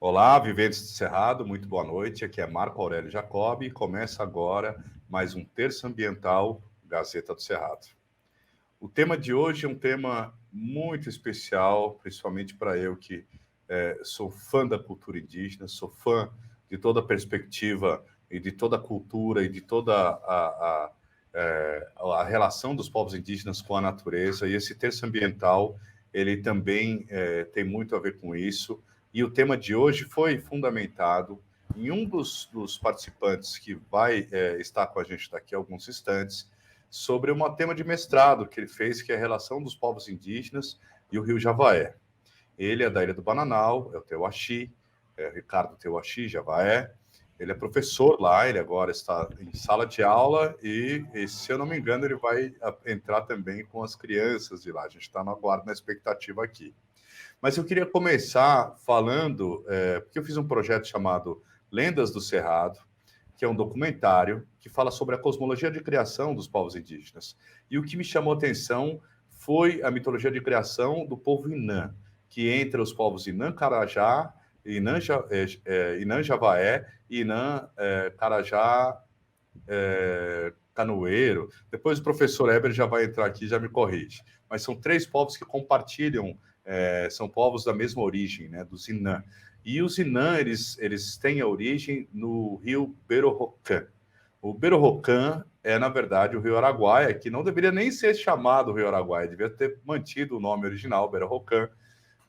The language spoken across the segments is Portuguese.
Olá, viventes do Cerrado, muito boa noite. Aqui é Marco Aurélio Jacobi e começa agora mais um Terço Ambiental Gazeta do Cerrado. O tema de hoje é um tema muito especial, principalmente para eu que sou fã da cultura indígena, sou fã de toda a perspectiva e de toda a cultura e de toda a relação dos povos indígenas com a natureza. E esse Terço Ambiental, ele também tem muito a ver com isso. E o tema de hoje foi fundamentado em um dos participantes que vai estar com a gente daqui a alguns instantes, sobre um tema de mestrado que ele fez, que é a relação dos povos indígenas e o Rio Javaé. Ele é da Ilha do Bananal, é o Teuaxi, Ricardo Teuaxi Javaé. Ele é professor lá, ele agora está em sala de aula e, se eu não me engano, ele vai entrar também com as crianças de lá. A gente está no aguardo, na expectativa aqui. Mas eu queria começar falando, porque eu fiz um projeto chamado Lendas do Cerrado, que é um documentário que fala sobre a cosmologia de criação dos povos indígenas. E o que me chamou a atenção foi a mitologia de criação do povo Inã, que entre os povos Inã Carajá, Inã Javaé e Inã Carajá Canoeiro. Depois o professor Eber já vai entrar aqui e já me corrige. Mas são três povos que compartilham, são povos da mesma origem, né, dos Inã. E os Inã, eles têm a origem no rio Berorocã. O Berorocã é, na verdade, o rio Araguaia, que não deveria nem ser chamado rio Araguaia, devia ter mantido o nome original, Berorocã,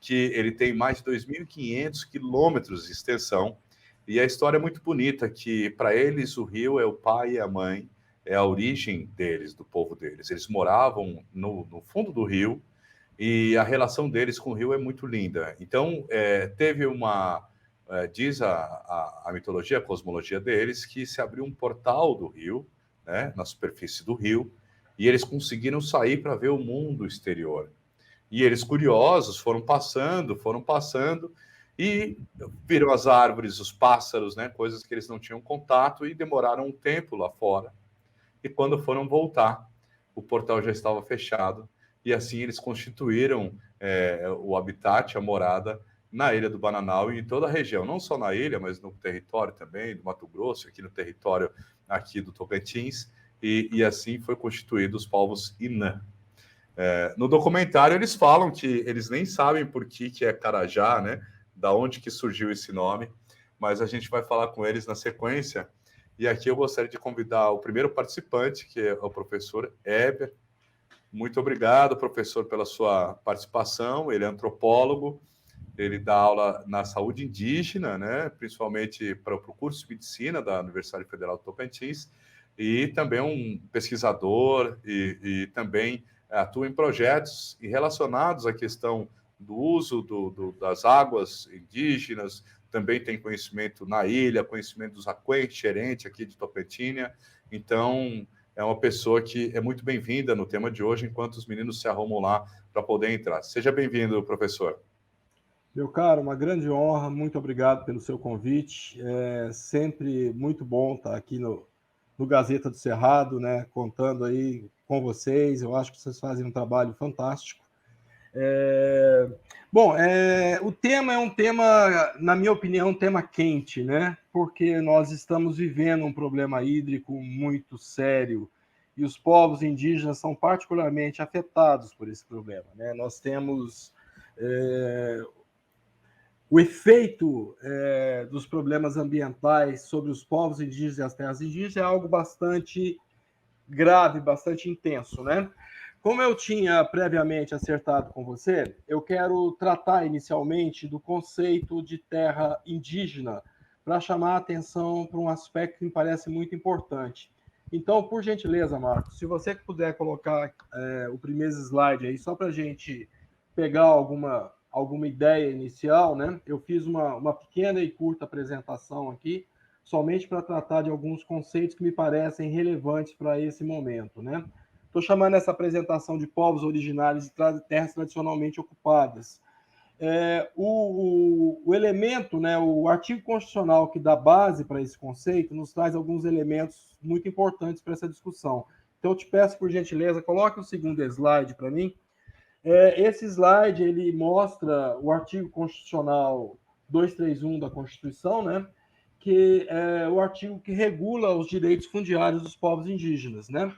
que ele tem mais de 2.500 quilômetros de extensão. E a história é muito bonita, que para eles o rio é o pai e a mãe, é a origem deles, do povo deles. Eles moravam no fundo do rio, e a relação deles com o rio é muito linda. Então, teve diz a mitologia, a cosmologia deles, que se abriu um portal do rio, né, na superfície do rio, e eles conseguiram sair para ver o mundo exterior. E eles, curiosos, foram passando, e viram as árvores, os pássaros, né, coisas que eles não tinham contato, e demoraram um tempo lá fora. E quando foram voltar, o portal já estava fechado, e assim eles constituíram o habitat, a morada, na Ilha do Bananal e em toda a região, não só na ilha, mas no território também do Mato Grosso, aqui no território aqui do Tocantins, e assim foi constituído os povos Inã. No documentário eles falam que eles nem sabem por que é Carajá, né? Da onde que surgiu esse nome, mas a gente vai falar com eles na sequência. E aqui eu gostaria de convidar o primeiro participante, que é o professor Eber. Muito obrigado, professor, pela sua participação. Ele é antropólogo, ele dá aula na saúde indígena, né? Principalmente para o curso de medicina da Universidade Federal do Tocantins, e também um pesquisador e também atua em projetos relacionados à questão do uso das águas indígenas, também tem conhecimento na ilha, conhecimento dos Acuê, Xerente, aqui de Tocantinha. Então, é uma pessoa que é muito bem-vinda no tema de hoje, enquanto os meninos se arrumam lá para poder entrar. Seja bem-vindo, professor. Meu caro, uma grande honra, muito obrigado pelo seu convite. É sempre muito bom estar aqui no Gazeta do Cerrado, né, contando aí com vocês. Eu acho que vocês fazem um trabalho fantástico. O tema é um tema, na minha opinião, um tema quente, né? Porque nós estamos vivendo um problema hídrico muito sério e os povos indígenas são particularmente afetados por esse problema, né? Nós temos o efeito dos problemas ambientais sobre os povos indígenas e as terras indígenas é algo bastante grave, bastante intenso, né? Como eu tinha previamente acertado com você, eu quero tratar inicialmente do conceito de terra indígena para chamar a atenção para um aspecto que me parece muito importante. Então, por gentileza, Marcos, se você puder colocar o primeiro slide aí, só para a gente pegar alguma ideia inicial, né? Eu fiz uma pequena e curta apresentação aqui, somente para tratar de alguns conceitos que me parecem relevantes para esse momento, né? Estou chamando essa apresentação de povos originários de terras tradicionalmente ocupadas. O elemento, né, o artigo constitucional que dá base para esse conceito nos traz alguns elementos muito importantes para essa discussão. Então, eu te peço, por gentileza, coloque o segundo slide para mim. Esse slide ele mostra o artigo constitucional 231 da Constituição, né? Que é o artigo que regula os direitos fundiários dos povos indígenas, né?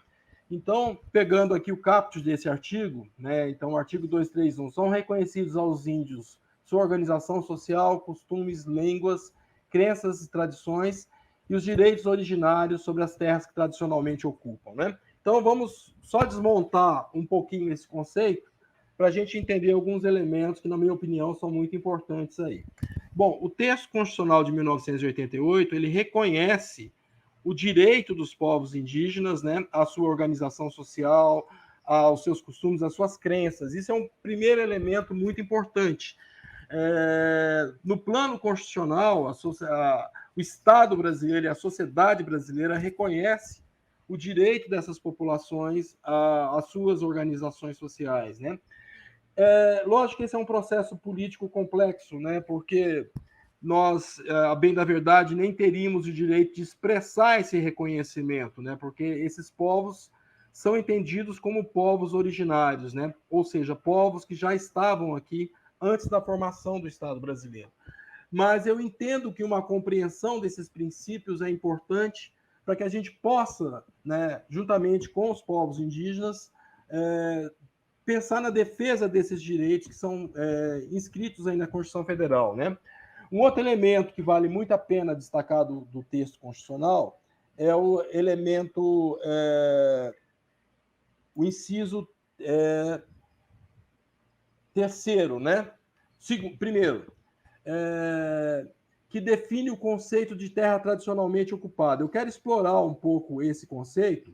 Então, pegando aqui o caput desse artigo, né? Então, o artigo 231, são reconhecidos aos índios sua organização social, costumes, línguas, crenças e tradições e os direitos originários sobre as terras que tradicionalmente ocupam, né? Então, vamos só desmontar um pouquinho esse conceito para a gente entender alguns elementos que, na minha opinião, são muito importantes aí. Bom, o texto constitucional de 1988, ele reconhece o direito dos povos indígenas, né, à sua organização social, aos seus costumes, às suas crenças. Isso é um primeiro elemento muito importante. No plano constitucional, o Estado brasileiro e a sociedade brasileira reconhece o direito dessas populações às suas organizações sociais, né? Lógico que esse é um processo político complexo, né? Porque nós, a bem da verdade, nem teríamos o direito de expressar esse reconhecimento, né? Porque esses povos são entendidos como povos originários, né? Ou seja, povos que já estavam aqui antes da formação do Estado brasileiro. Mas eu entendo que uma compreensão desses princípios é importante para que a gente possa, né, juntamente com os povos indígenas, pensar na defesa desses direitos que são inscritos aí na Constituição Federal, né? Um outro elemento que vale muito a pena destacar do texto constitucional é o elemento, o inciso terceiro, né? Primeiro, que define o conceito de terra tradicionalmente ocupada. Eu quero explorar um pouco esse conceito,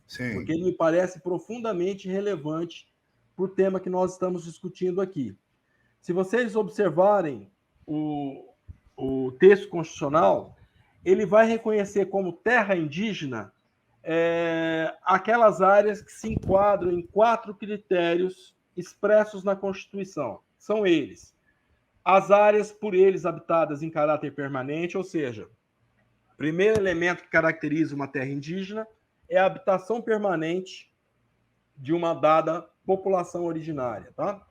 Sim. Porque ele me parece profundamente relevante para o tema que nós estamos discutindo aqui. Se vocês observarem o texto constitucional, ele vai reconhecer como terra indígena aquelas áreas que se enquadram em 4 critérios expressos na Constituição. São eles: as áreas por eles habitadas em caráter permanente, ou seja, o primeiro elemento que caracteriza uma terra indígena é a habitação permanente de uma dada população originária, tá?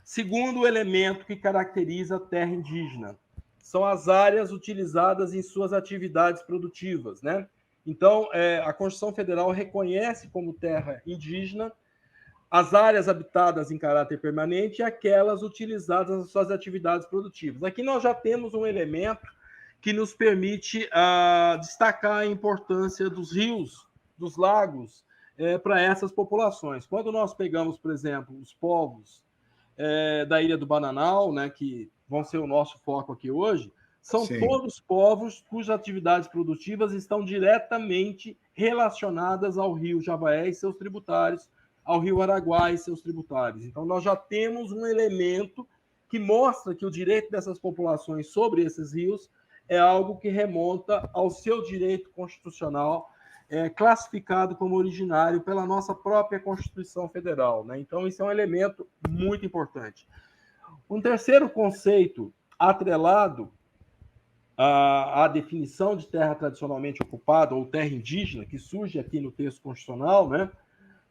Segundo elemento que caracteriza a terra indígena são as áreas utilizadas em suas atividades produtivas, né? Então, a Constituição Federal reconhece como terra indígena as áreas habitadas em caráter permanente e aquelas utilizadas nas suas atividades produtivas. Aqui nós já temos um elemento que nos permite destacar a importância dos rios, dos lagos, para essas populações. Quando nós pegamos, por exemplo, os povos da Ilha do Bananal, né, que vão ser o nosso foco aqui hoje, são Sim. todos povos cujas atividades produtivas estão diretamente relacionadas ao rio Javaé e seus tributários, ao rio Araguá e seus tributários. Então, nós já temos um elemento que mostra que o direito dessas populações sobre esses rios é algo que remonta ao seu direito constitucional, classificado como originário pela nossa própria Constituição Federal, né? Então, isso é um elemento muito importante. Um terceiro conceito atrelado à definição de terra tradicionalmente ocupada ou terra indígena, que surge aqui no texto constitucional, né?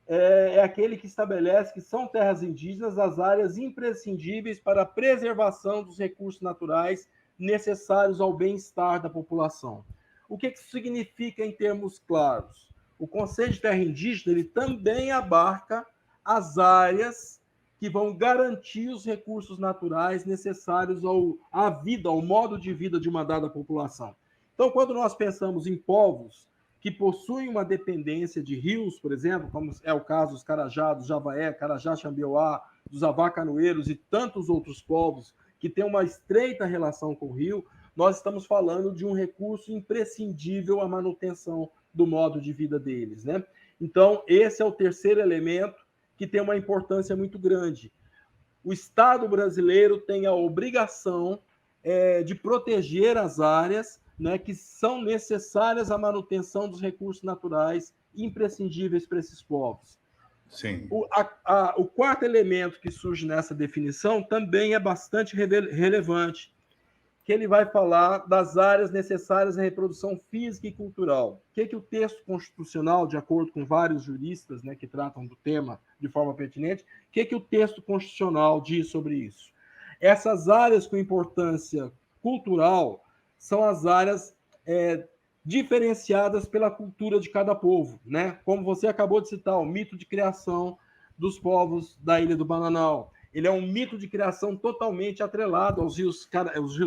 É aquele que estabelece que são terras indígenas as áreas imprescindíveis para a preservação dos recursos naturais necessários ao bem-estar da população. O que isso significa em termos claros? O conceito de terra indígena ele também abarca as áreas que vão garantir os recursos naturais necessários à vida, ao modo de vida de uma dada população. Então, quando nós pensamos em povos que possuem uma dependência de rios, por exemplo, como é o caso dos Carajá, dos Javaé, Carajá, Xambioá, dos Avacanoeiros e tantos outros povos que têm uma estreita relação com o rio, nós estamos falando de um recurso imprescindível à manutenção do modo de vida deles, né? Então, esse é o terceiro elemento que tem uma importância muito grande. O Estado brasileiro tem a obrigação de proteger as áreas, né, que são necessárias à manutenção dos recursos naturais imprescindíveis para esses povos. Sim. O quarto elemento que surge nessa definição também é bastante relevante, que ele vai falar das áreas necessárias à reprodução física e cultural. O que o texto constitucional, de acordo com vários juristas, né, que tratam do tema de forma pertinente, o que o texto constitucional diz sobre isso? Essas áreas com importância cultural são as áreas diferenciadas pela cultura de cada povo, né? Como você acabou de citar, o mito de criação dos povos da Ilha do Bananal. Ele é um mito de criação totalmente atrelado aos rios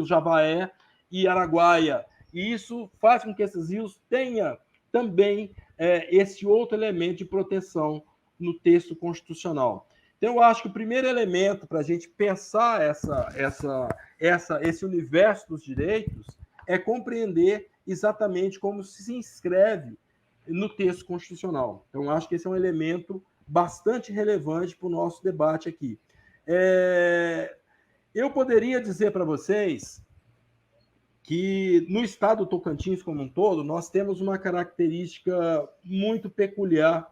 Javaé e Araguaia. E isso faz com que esses rios tenham também esse outro elemento de proteção no texto constitucional. Então, eu acho que o primeiro elemento para a gente pensar esse universo dos direitos é compreender exatamente como se inscreve no texto constitucional. Então, eu acho que esse é um elemento bastante relevante para o nosso debate aqui. Eu poderia dizer para vocês que no estado do Tocantins como um todo, nós temos uma característica muito peculiar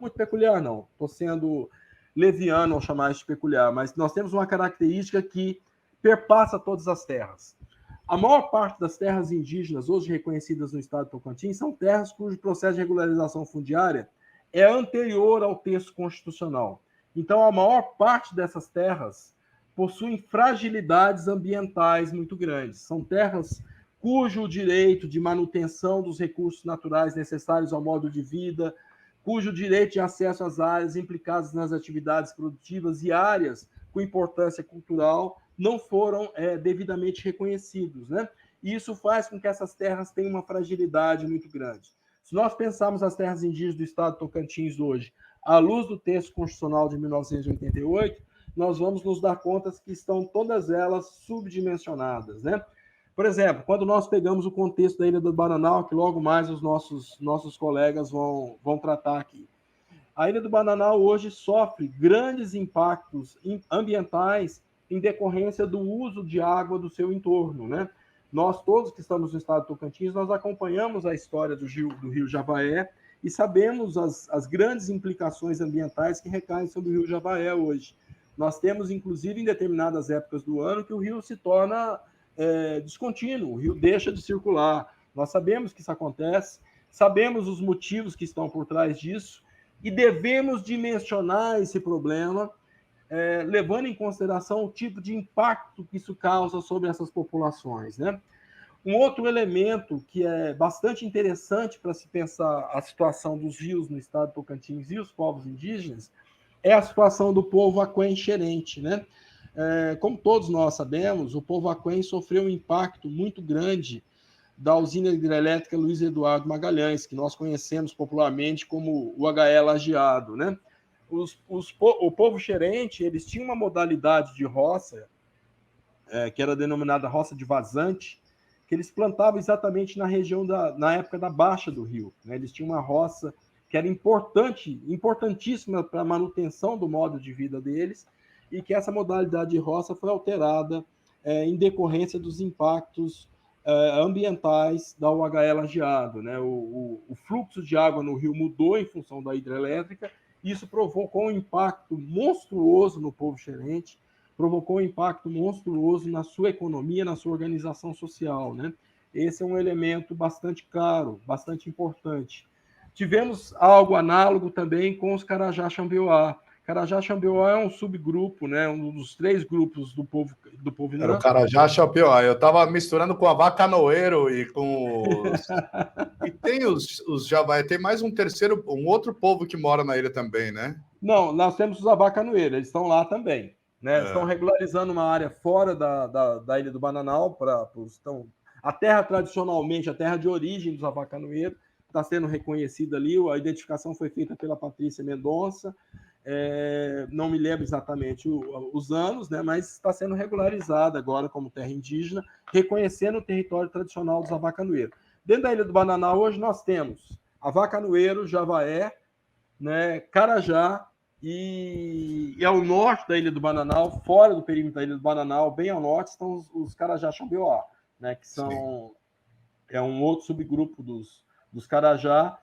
não, estou sendo leviano ao chamar isso de peculiar, mas nós temos uma característica que perpassa todas as terras. A maior parte das terras indígenas hoje reconhecidas no estado do Tocantins são terras cujo processo de regularização fundiária é anterior ao texto constitucional. Então, a maior parte dessas terras possuem fragilidades ambientais muito grandes. São terras cujo direito de manutenção dos recursos naturais necessários ao modo de vida, cujo direito de acesso às áreas implicadas nas atividades produtivas e áreas com importância cultural não foram devidamente reconhecidos, né? E isso faz com que essas terras tenham uma fragilidade muito grande. Se nós pensarmos as terras indígenas do estado de Tocantins hoje, à luz do texto constitucional de 1988, nós vamos nos dar conta que estão todas elas subdimensionadas, né? Por exemplo, quando nós pegamos o contexto da Ilha do Bananal, que logo mais os nossos colegas vão tratar aqui. A Ilha do Bananal hoje sofre grandes impactos ambientais em decorrência do uso de água do seu entorno, né? Nós todos que estamos no estado de Tocantins, nós acompanhamos a história do rio Javaé e sabemos as grandes implicações ambientais que recaem sobre o rio Javaé hoje. Nós temos, inclusive, em determinadas épocas do ano, que o rio se torna descontínuo, o rio deixa de circular. Nós sabemos que isso acontece, sabemos os motivos que estão por trás disso e devemos dimensionar esse problema, levando em consideração o tipo de impacto que isso causa sobre essas populações, né? Um outro elemento que é bastante interessante para se pensar a situação dos rios no estado de Tocantins e os povos indígenas é a situação do povo aquém-xerente, né? Como todos nós sabemos, o povo aquém sofreu um impacto muito grande da usina hidrelétrica Luiz Eduardo Magalhães, que nós conhecemos popularmente como o HE Lajeado, né? O povo xerente, eles tinham uma modalidade de roça, que era denominada roça de vazante, que eles plantavam exatamente na região na época da baixa do rio, né? Eles tinham uma roça que era importantíssima para a manutenção do modo de vida deles, e que essa modalidade de roça foi alterada em decorrência dos impactos ambientais da UHE Lajeado, né? O fluxo de água no rio mudou em função da hidrelétrica, e isso provocou um impacto monstruoso no povo xerente, provocou um impacto monstruoso na sua economia, na sua organização social, né? Esse é um elemento bastante caro, bastante importante. Tivemos algo análogo também com os Carajá-Xambioá. Carajá-Xambioá é um subgrupo, né? Um dos 3 grupos do povo Inã. Era o Carajá-Xambioá. Eu estava misturando com a Vacanoeiro e com os... E tem os Javaé, tem mais um outro povo que mora na ilha também, né? Não, nós temos os Avacanoeiro, eles estão lá também, né? Estão regularizando uma área fora da Ilha do Bananal, a terra tradicionalmente, a terra de origem dos Avacanoeiro, está sendo reconhecida ali, a identificação foi feita pela Patrícia Mendonça, não me lembro exatamente os anos, né, mas está sendo regularizada agora como terra indígena, reconhecendo o território tradicional dos Avacanoeiro. Dentro da Ilha do Bananal, hoje nós temos Avacanoeiro, Javaé, né, Carajá, e ao norte da Ilha do Bananal, fora do perímetro da Ilha do Bananal, bem ao norte, estão os Carajá-Xambioá, né, que são um outro subgrupo dos Carajá,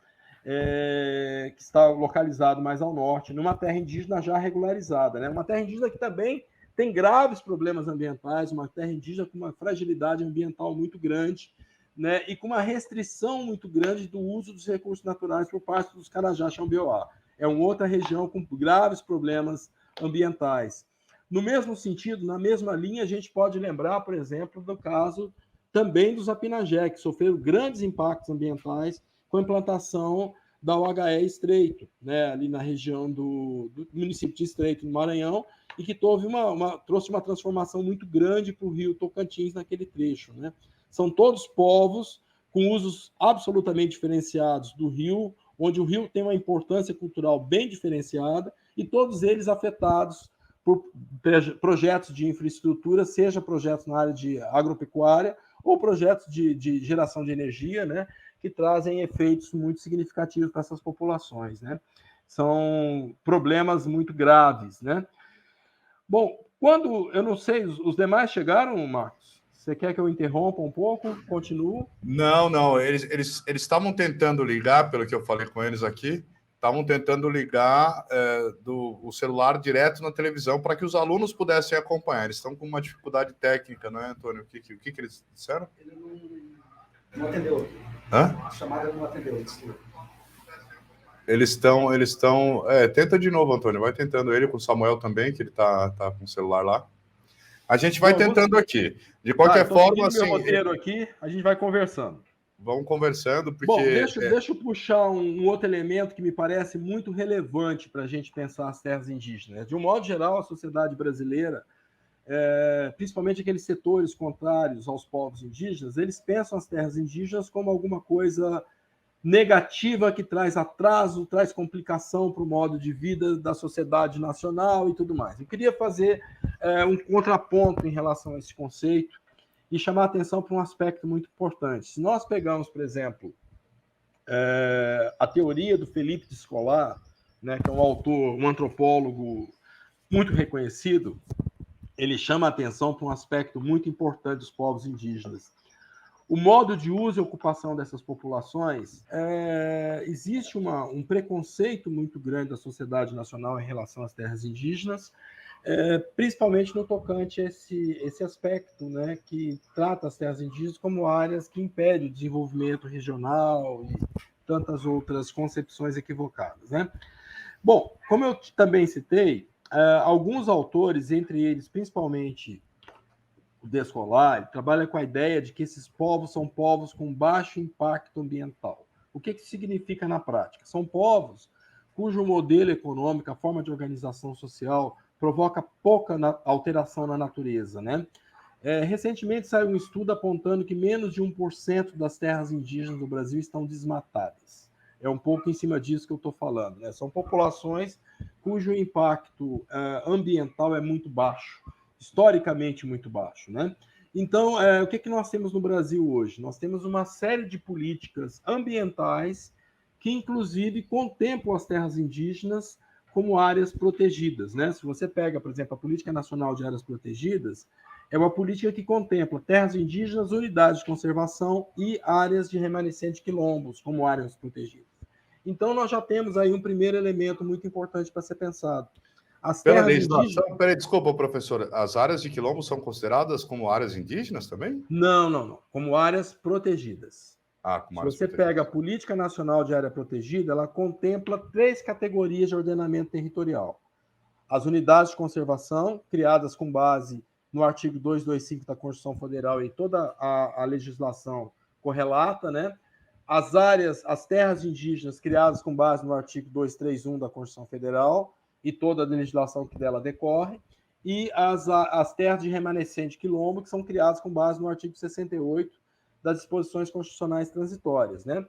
que está localizado mais ao norte, numa terra indígena já regularizada, né? Uma terra indígena que também tem graves problemas ambientais, uma terra indígena com uma fragilidade ambiental muito grande, né? E com uma restrição muito grande do uso dos recursos naturais por parte dos Carajá-Xambioá. É uma outra região com graves problemas ambientais. No mesmo sentido, na mesma linha, a gente pode lembrar, por exemplo, do caso também dos Apinagé, que sofreram grandes impactos ambientais com a implantação da UHE Estreito, né, ali na região do município de Estreito, no Maranhão, e que trouxe uma transformação muito grande para o rio Tocantins naquele trecho. Né? São todos povos com usos absolutamente diferenciados do rio, onde o rio tem uma importância cultural bem diferenciada, e todos eles afetados por projetos de infraestrutura, seja projetos na área de agropecuária ou projetos de geração de energia, né, que trazem efeitos muito significativos para essas populações. Né? São problemas muito graves. Né? Bom, eu não sei, os demais chegaram, Marcos? Você quer que eu interrompa um pouco? Continuo? Não. Eles estavam tentando ligar, pelo que eu falei com eles aqui, estavam tentando ligar o celular direto na televisão para que os alunos pudessem acompanhar. Eles estão com uma dificuldade técnica, não é, Antônio? O que eles disseram? Ele não atendeu. Hã? A chamada não atendeu. Eles estão... tenta de novo, Antônio. Vai tentando ele com o Samuel também, que ele tá com o celular lá. A gente vai tentando aqui. De qualquer forma, assim... meu roteiro aqui, a gente vai conversando. Vamos conversando, porque... Bom, deixa eu puxar um outro elemento que me parece muito relevante para a gente pensar as terras indígenas. De um modo geral, a sociedade brasileira, principalmente aqueles setores contrários aos povos indígenas, eles pensam as terras indígenas como alguma coisa negativa que traz atraso, traz complicação para o modo de vida da sociedade nacional e tudo mais. Eu queria fazer um contraponto em relação a esse conceito e chamar a atenção para um aspecto muito importante. Se nós pegamos, por exemplo, a teoria do Felipe de Scollar, né, que é um autor, um antropólogo muito reconhecido, ele chama a atenção para um aspecto muito importante dos povos indígenas. O modo de uso e ocupação dessas populações, existe um preconceito muito grande da sociedade nacional em relação às terras indígenas, principalmente no tocante a esse aspecto, né, que trata as terras indígenas como áreas que impedem o desenvolvimento regional e tantas outras concepções equivocadas. Né? Bom, como eu também citei, alguns autores, entre eles principalmente o de Scollar, ele trabalha com a ideia de que esses povos são povos com baixo impacto ambiental. O que significa na prática? São povos cujo modelo econômico, a forma de organização social, provoca pouca alteração na natureza. Né? Recentemente saiu um estudo apontando que menos de 1% das terras indígenas do Brasil estão desmatadas. É um pouco em cima disso que eu estou falando. Né? São populações cujo impacto ambiental é muito baixo, historicamente muito baixo. Né? Então, o que nós temos no Brasil hoje? Nós temos uma série de políticas ambientais que, inclusive, contemplam as terras indígenas como áreas protegidas. Né? Se você pega, por exemplo, a Política Nacional de Áreas Protegidas, é uma política que contempla terras indígenas, unidades de conservação e áreas de remanescente quilombos como áreas protegidas. Então, nós já temos aí um primeiro elemento muito importante para ser pensado. Pela legislação, desculpa, professor, as áreas de quilombo são consideradas como áreas indígenas também? Não. Como áreas protegidas. Se você pega a Política Nacional de Área Protegida, ela contempla 3 categorias de ordenamento territorial. As unidades de conservação, criadas com base no artigo 225 da Constituição Federal e toda a legislação correlata, né? As terras indígenas criadas com base no artigo 231 da Constituição Federal e toda a legislação que dela decorre, e as terras de remanescente quilombo, que são criadas com base no artigo 68 das disposições constitucionais transitórias. Né?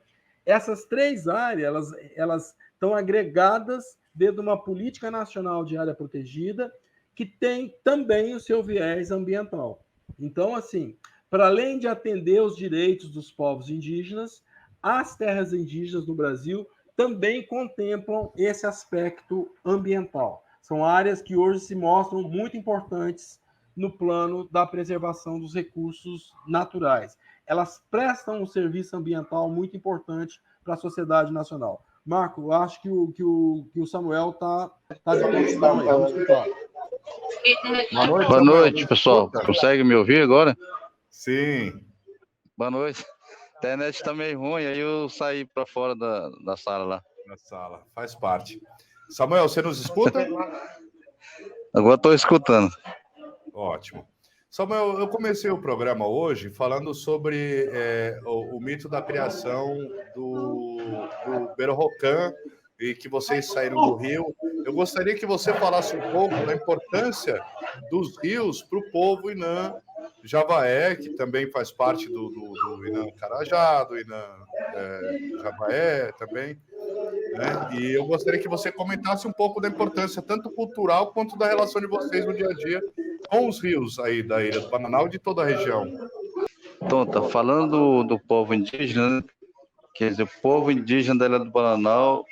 Essas 3 áreas, elas estão agregadas dentro de uma política nacional de área protegida que tem também o seu viés ambiental. Então, assim, para além de atender os direitos dos povos indígenas, as terras indígenas no Brasil também contemplam esse aspecto ambiental. São áreas que hoje se mostram muito importantes no plano da preservação dos recursos naturais. Elas prestam um serviço ambiental muito importante para a sociedade nacional. Marco, eu acho que o Samuel está de condição aí. Vamos escutar. Boa noite, pessoal. Consegue me ouvir agora? Sim. Boa noite. A internet está meio ruim, aí eu saí para fora da sala lá. Na sala, faz parte. Samuel, você nos escuta? Agora estou escutando. Ótimo. Samuel, eu comecei o programa hoje falando sobre o mito da criação do Berrocan e que vocês saíram do rio. Eu gostaria que você falasse um pouco da importância dos rios para o povo Inã Javaé, que também faz parte do Inã Carajá, do Inã Javaé também. Né? E eu gostaria que você comentasse um pouco da importância, tanto cultural quanto da relação de vocês no dia a dia com os rios aí da Ilha do Bananal e de toda a região. Então, tá falando do povo indígena, né? Quer dizer, o povo indígena da Ilha do Bananal,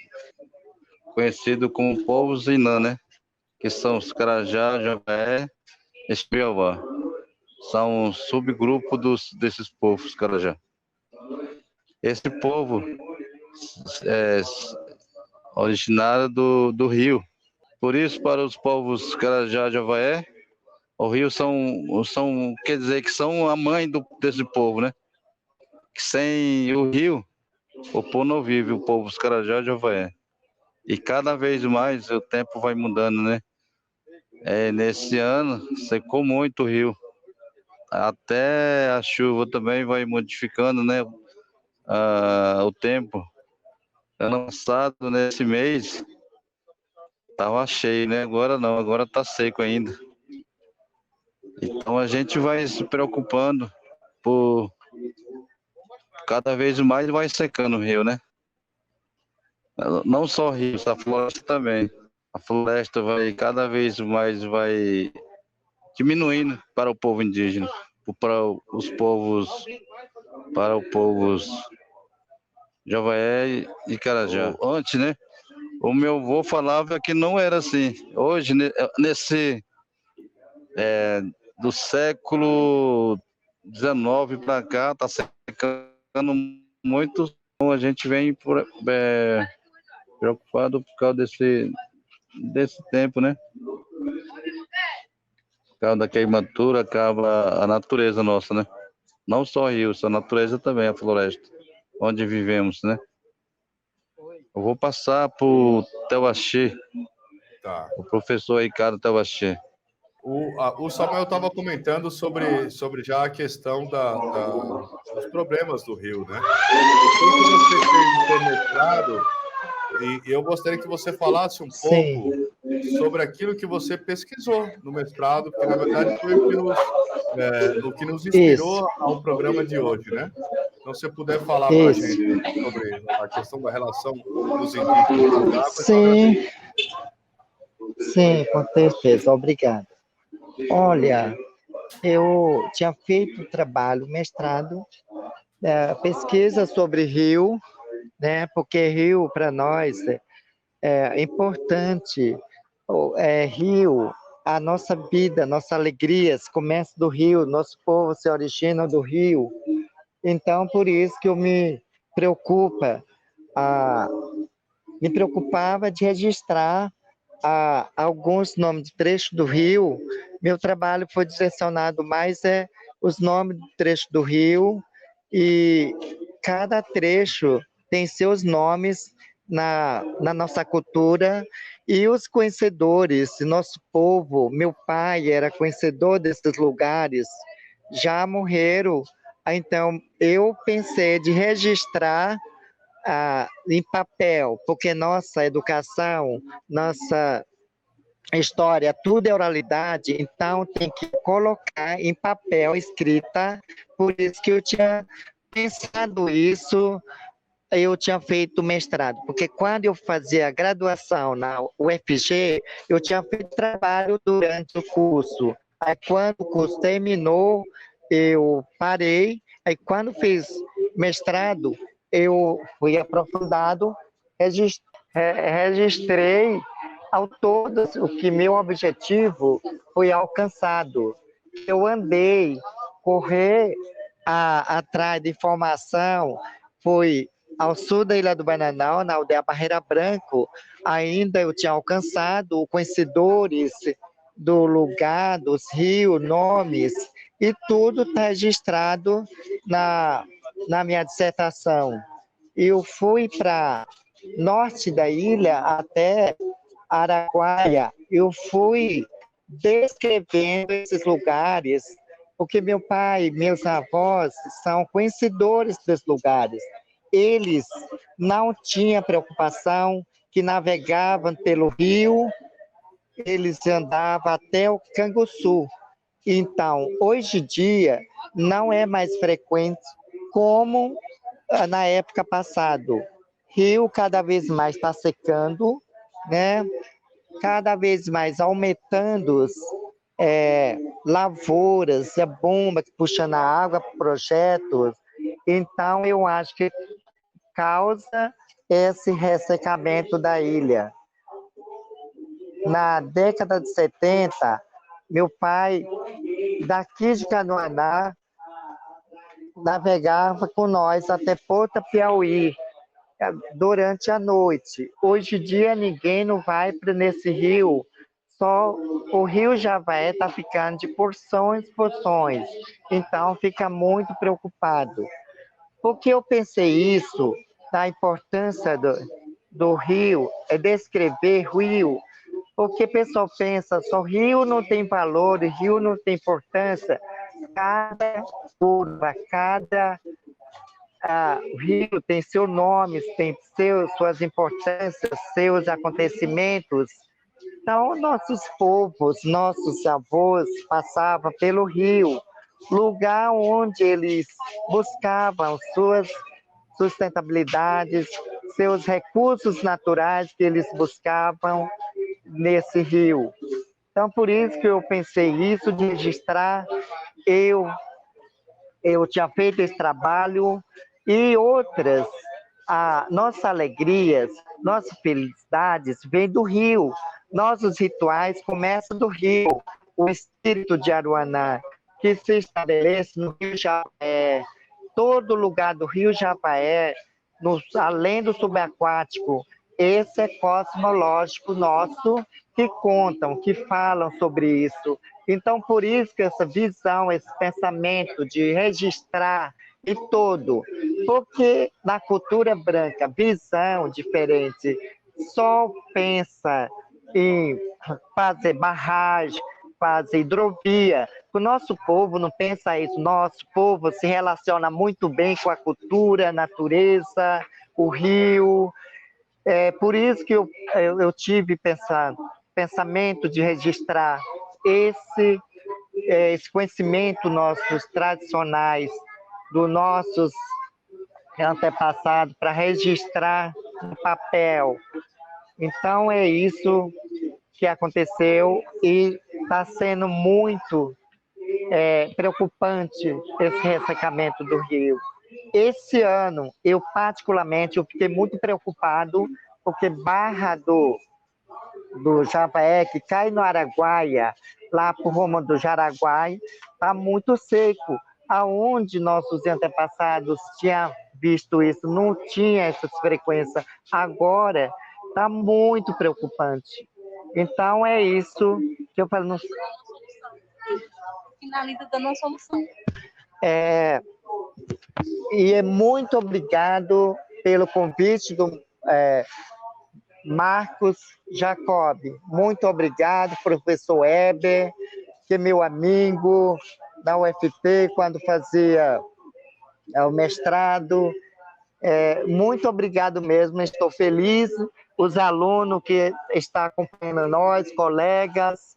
conhecido como povos Inã, né? Que são os Carajá, Javaé e Espiauá. São um subgrupo desses povos Carajá. Esse povo é originário do rio. Por isso, para os povos Carajá, Javaé, o rio quer dizer que são a mãe desse povo, né? Que sem o rio, o povo não vive, o povo dos Carajá e Javaé. E cada vez mais o tempo vai mudando, né? Nesse ano, secou muito o rio. Até a chuva também vai modificando, né? O tempo. Ano passado, nesse mês, tava cheio, né? Agora não, agora tá seco ainda. Então a gente vai se preocupando por cada vez mais vai secando o rio, né? Não só o rio, a floresta também. A floresta vai cada vez mais vai diminuindo para o povo indígena, para os povos, para os povos Javaé e Carajá. Antes, né? O meu avô falava que não era assim. Hoje, do século XIX para cá, está secando muito. Então a gente vem preocupado por causa desse tempo, né? Por causa da queimatura, acaba a natureza nossa, né? Não só rios, a natureza também, a floresta, onde vivemos, né? Eu vou passar para o Teuaxê, Tá. o professor Ricardo Teuaxê. O Samuel estava comentando sobre já a questão dos problemas do rio, né? Eu sei que você tem mestrado e eu gostaria que você falasse um pouco sobre aquilo que você pesquisou no mestrado, que na verdade foi o que nos inspirou ao programa de hoje, né? Então, se você puder falar para a gente sobre a questão da relação dos indígenas com as águas. Sim, com certeza. Obrigado. Olha, eu tinha feito trabalho, mestrado, pesquisa sobre rio, né? Porque rio para nós é importante. Rio, a nossa vida, nossa alegria começa do rio, nosso povo se origina do rio. Então, por isso que eu me preocupava de registrar alguns nomes de trechos do rio. Meu trabalho foi direcionado mais os nomes de trecho do rio, e cada trecho tem seus nomes na nossa cultura, e os conhecedores, nosso povo, meu pai era conhecedor desses lugares, já morreram. Então, eu pensei de registrar em papel, porque nossa educação, nossa história, tudo é oralidade, então tem que colocar em papel, escrita. Por isso que eu tinha pensado isso, eu tinha feito mestrado, porque quando eu fazia graduação na UFG, eu tinha feito trabalho durante o curso. Aí quando o curso terminou, eu parei. Aí quando fiz mestrado, eu fui aprofundado, registrei ao todo o que meu objetivo foi alcançado. Eu andei, correr atrás de informação, fui ao sul da Ilha do Bananal, na aldeia Barreira Branco, ainda eu tinha alcançado conhecedores do lugar, dos rios, nomes, e tudo está registrado na minha dissertação. Eu fui para norte da ilha até Araguaia, eu fui descrevendo esses lugares, porque meu pai, meus avós são conhecedores desses lugares. Eles não tinham preocupação, que navegavam pelo rio, eles andavam até o Canguçu. Então, hoje em dia, não é mais frequente como na época passada. Rio cada vez mais está secando, né? Cada vez mais aumentando lavouras, a bomba puxando a água para projetos. Então, eu acho que causa esse ressecamento da ilha. Na década de 70, meu pai, daqui de Canoaná, navegava com nós até Porto Piauí, durante a noite. Hoje em dia, ninguém não vai nesse rio, só o Rio Javaé está ficando de porções, então fica muito preocupado. Por que eu pensei isso, da importância do rio, é descrever rio, porque o pessoal pensa, só rio não tem valor, rio não tem importância. Cada curva, cada rio tem seu nome, tem suas importâncias, seus acontecimentos. Então, nossos povos, nossos avós passavam pelo rio, lugar onde eles buscavam suas sustentabilidades, seus recursos naturais que eles buscavam nesse rio. Então, por isso que eu pensei isso, de registrar. Eu tinha feito esse trabalho e outras. Nossas alegrias, nossas felicidades vêm do rio. Nossos rituais começam do rio. O espírito de Aruanã, que se estabelece no Rio Javaé, todo lugar do Rio Javaé, além do subaquático, esse é cosmológico nosso, que contam, que falam sobre isso. Então, por isso que essa visão, esse pensamento de registrar e todo, porque na cultura branca, visão diferente, só pensa em fazer barragem, fazer hidrovia. O nosso povo não pensa isso. Nosso povo se relaciona muito bem com a cultura, a natureza, o rio. É por isso que eu tive pensamento de registrar esse conhecimento nossos tradicionais, dos nossos antepassados, para registrar no papel. Então, é isso que aconteceu e está sendo muito preocupante esse ressecamento do rio. Esse ano, eu particularmente, eu fiquei muito preocupado, porque Barra do Javaé, que cai no Araguaia, lá por rumo do Jaraguai, está muito seco. Aonde nossos antepassados tinham visto isso, não tinha essas frequências. Agora, está muito preocupante. Então, é isso que eu falo. Finaliza dando uma solução. E muito obrigado pelo convite do Marcos Jacob. Muito obrigado, professor Weber, que é meu amigo da UFT, quando fazia o mestrado. Muito obrigado mesmo, estou feliz. Os alunos que estão acompanhando nós, colegas.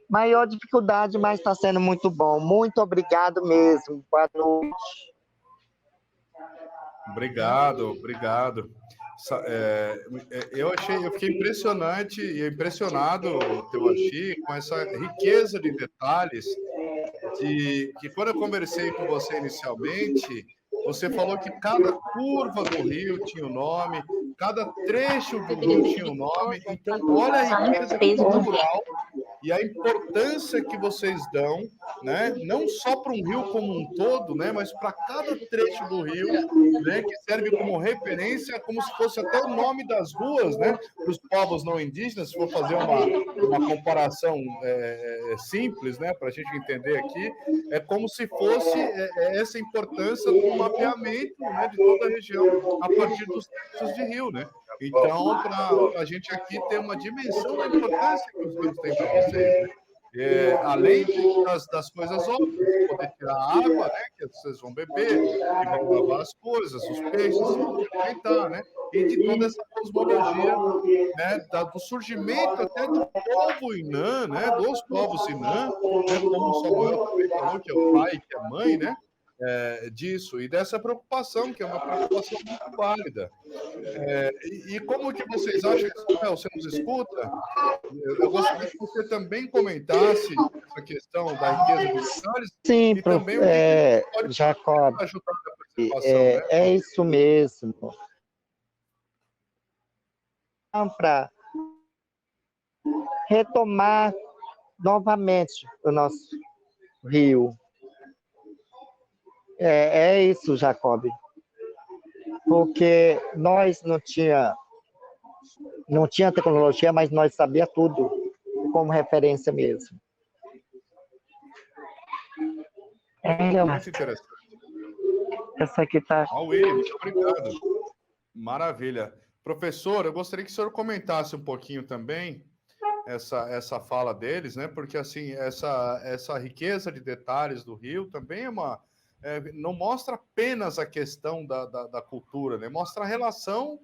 Maior dificuldade, mas está sendo muito bom. Muito obrigado mesmo. Boa noite. Obrigado. Eu fiquei impressionado, Teuachi, com essa riqueza de detalhes, que quando eu conversei com você inicialmente, você falou que cada curva do rio tinha um nome, cada trecho do rio tinha um nome. Então, olha a riqueza cultural e a importância que vocês dão, né? Não só para um rio como um todo, né? Mas para cada trecho do rio, né? Que serve como referência, como se fosse até o nome das ruas, né? Para os povos não indígenas, se for fazer uma comparação simples, né? Para a gente entender aqui, é como se fosse essa importância do mapeamento, né? De toda a região a partir dos trechos de rio, né? Então, para a gente aqui ter uma dimensão da importância que os rios têm para vocês, né? além das coisas óbvias, poder tirar a água, né, que vocês vão beber, que vão lavar as coisas, os peixes, vão alimentar, né, e de toda essa cosmologia, né, do surgimento até do povo Inã, né, dos povos Inã, né, como o Samuel também falou, que é o pai, que é a mãe, né, disso, e dessa preocupação, que é uma preocupação muito válida. E como que vocês acham, Samuel, você nos escuta? Eu gostaria que você também comentasse essa questão da riqueza dos detalhes Sim, e também o que pode Jacob, ajudar na preservação, né? é isso mesmo. Para retomar novamente o nosso rio. É isso, Jacob. Porque nós não tinha tecnologia, mas nós sabia tudo como referência mesmo. Muito interessante. Essa aqui tá. William, muito obrigado. Maravilha. Professor, eu gostaria que o senhor comentasse um pouquinho também essa fala deles, né? Porque assim, essa riqueza de detalhes do rio também não mostra apenas a questão da cultura, né? Mostra a relação,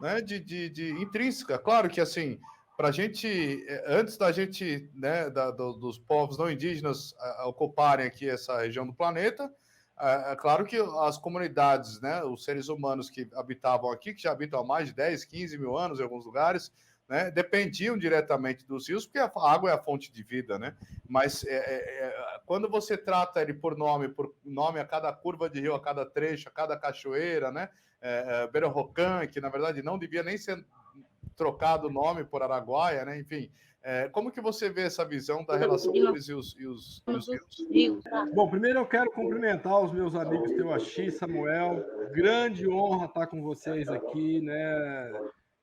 né, de intrínseca. Claro que, assim, para a gente, antes da gente, né, dos povos não indígenas ocuparem aqui essa região do planeta, é claro que as comunidades, né, os seres humanos que habitavam aqui, que já habitam há mais de 10, 15 mil anos em alguns lugares, né, dependiam diretamente dos rios, porque a água é a fonte de vida, né? Mas quando você trata ele por nome a cada curva de rio, a cada trecho, a cada cachoeira, né? Berorocã, que na verdade não devia nem ser trocado o nome por Araguaia, né? Enfim, como que você vê essa visão da relação deles e os rios? Bom, primeiro eu quero cumprimentar os meus amigos Teuachi, Samuel. Grande honra estar com vocês aqui, né?